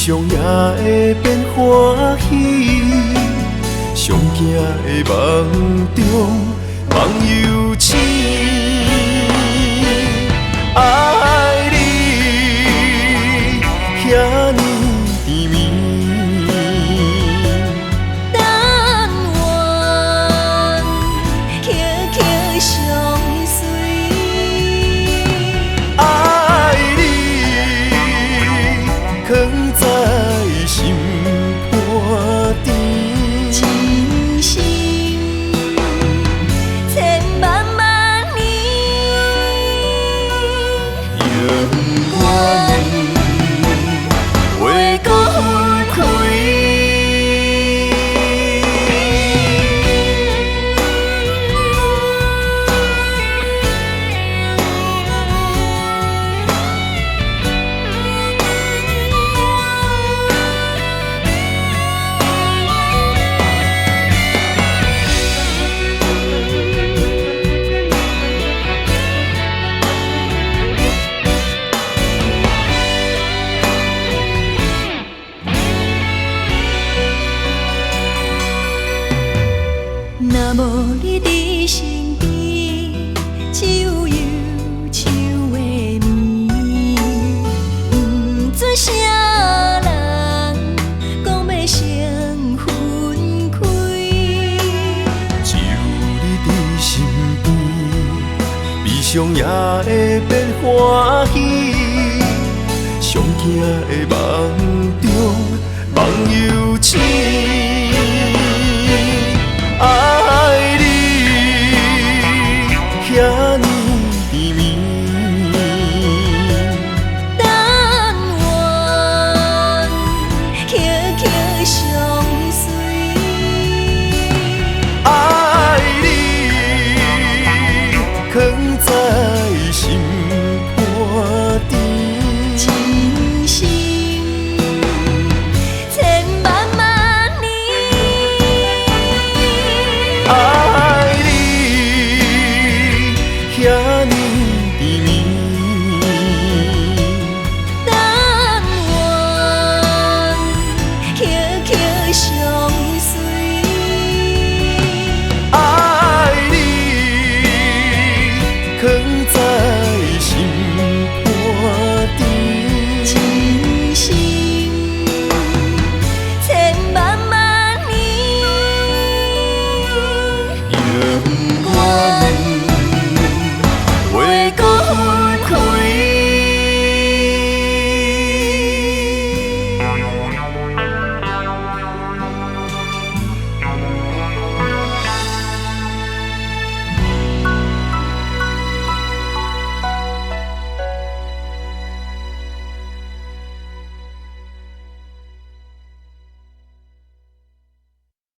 伤也会变欢喜，上惊的梦中梦游醒。爱你遐尼甜蜜，但愿刻刻相随。爱你藏在心肝甜，真心千万万年，永远袂搁分开。若无你伫身边，只有忧愁的眠。不准啥人讲要成分开。只有你伫身边，悲伤也会变欢喜，上惊的梦中梦游醒。爱